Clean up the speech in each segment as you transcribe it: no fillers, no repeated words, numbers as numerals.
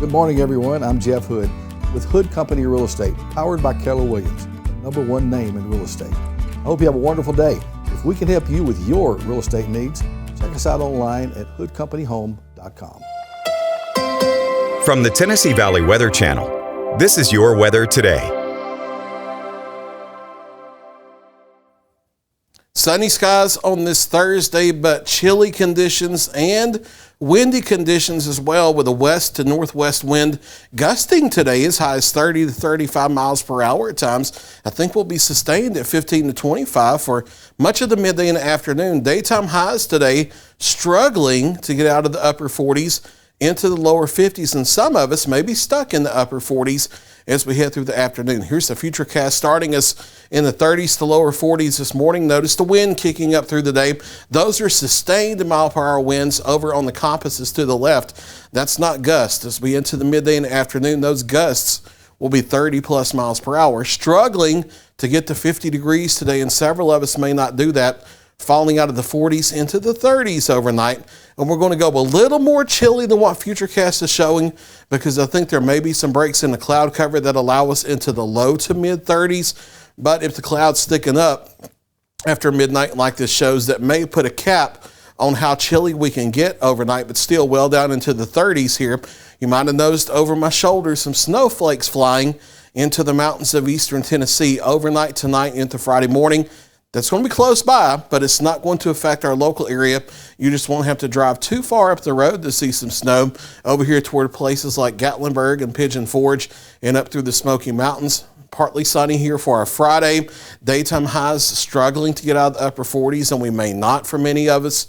Good morning, everyone. I'm Jeff Hood with Hood Company Real Estate, powered by Keller Williams, #1 name in real estate. I hope you have a wonderful day. If we can help you with your real estate needs, check us out online at hoodcompanyhome.com. From the Tennessee Valley Weather Channel, this is your weather today. Sunny skies on this Thursday, but chilly conditions and windy conditions as well, with a west to northwest wind gusting today as high as 30 to 35 miles per hour at times. I think we'll be sustained at 15 to 25 for much of the midday and afternoon. Daytime highs today struggling to get out of the upper 40s into the lower 50s, and some of us may be stuck in the upper 40s as we head through the afternoon. Here's the futurecast starting us in the 30s to lower 40s this morning. Notice the wind kicking up through the day. Those are sustained mile per hour winds over on the compasses to the left. That's not gusts. As we into the midday and afternoon, those gusts will be 30 plus miles per hour. Struggling to get to 50 degrees today, and several of us may not do that, falling out of the 40s into the 30s overnight. And we're going to go a little more chilly than what Futurecast is showing, because I think there may be some breaks in the cloud cover that allow us into the low to mid 30s. But if the cloud's thicken up after midnight like this shows, that may put a cap on how chilly we can get overnight, but still well down into the 30s here. You might have noticed over my shoulder some snowflakes flying into the mountains of eastern Tennessee overnight tonight into Friday morning. That's going to be close by, but it's not going to affect our local area. You just won't have to drive too far up the road to see some snow over here toward places like Gatlinburg and Pigeon Forge and up through the Smoky Mountains. Partly sunny here for our Friday. Daytime highs struggling to get out of the upper 40s, and we may not for many of us.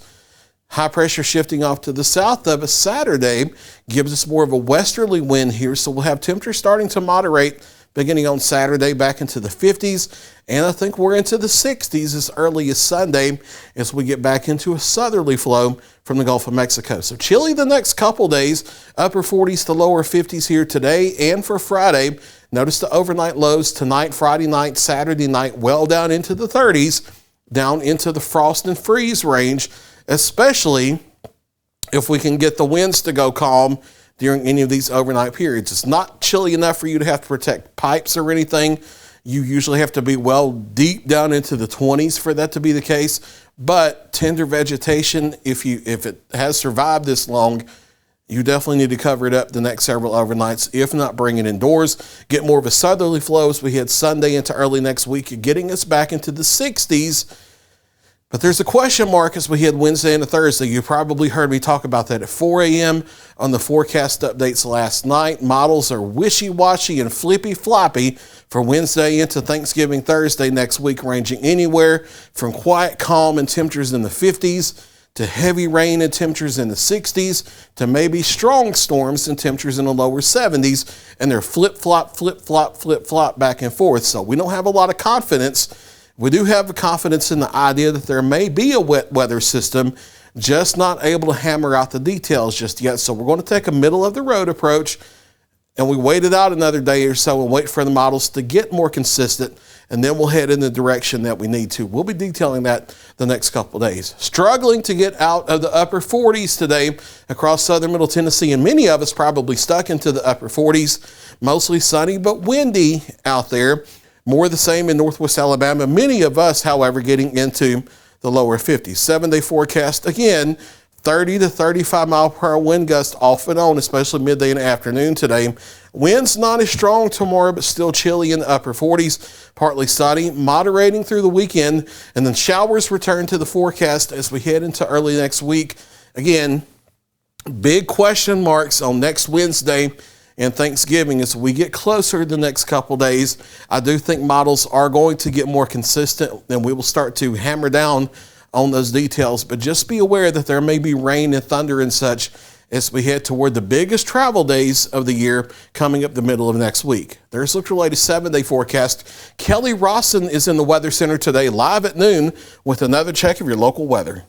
High pressure shifting off to the south of us Saturday gives us more of a westerly wind here, so we'll have temperatures starting to moderate beginning on Saturday back into the 50s, and I think we're into the 60s as early as Sunday as we get back into a southerly flow from the Gulf of Mexico. So chilly the next couple days, upper 40s to lower 50s here today and for Friday. Notice the overnight lows tonight, Friday night, Saturday night, well down into the 30s, down into the frost and freeze range, especially if we can get the winds to go calm during any of these overnight periods. It's not chilly enough for you to have to protect pipes or anything. You usually have to be well deep down into the 20s for that to be the case. But tender vegetation, if it has survived this long, you definitely need to cover it up the next several overnights, if not bring it indoors. Get more of a southerly flow as we head Sunday into early next week, getting us back into the 60s. But there's a question mark as we head Wednesday into Thursday. You probably heard me talk about that at 4 a.m. on the forecast updates last night. Models are wishy-washy and flippy-floppy for Wednesday into Thanksgiving Thursday next week, ranging anywhere from quiet calm and temperatures in the 50s to heavy rain and temperatures in the 60s to maybe strong storms and temperatures in the lower 70s. And they're flip-flop, flip-flop, flip-flop back and forth. So we don't have a lot of confidence. We do have confidence in the idea that there may be a wet weather system, just not able to hammer out the details just yet. So we're going to take a middle of the road approach, and we wait it out another day or so and wait for the models to get more consistent, and then we'll head in the direction that we need to. We'll be detailing that the next couple of days. Struggling to get out of the upper 40s today across southern middle Tennessee, and many of us probably stuck into the upper 40s. Mostly sunny but windy out there. More of the same in northwest Alabama. Many of us, however, getting into the lower 50s. 7-day forecast, again, 30 to 35 mile per hour wind gusts off and on, especially midday and afternoon today. Winds not as strong tomorrow, but still chilly in the upper 40s. Partly sunny, moderating through the weekend, and then showers return to the forecast as we head into early next week. Again, big question marks on next Wednesday and Thanksgiving as we get closer the next couple days. I do think models are going to get more consistent, and we will start to hammer down on those details. But just be aware that there may be rain and thunder and such as we head toward the biggest travel days of the year coming up the middle of next week. There's look your latest 7-day forecast. Kelly Rawson is in the Weather Center today live at noon with another check of your local weather.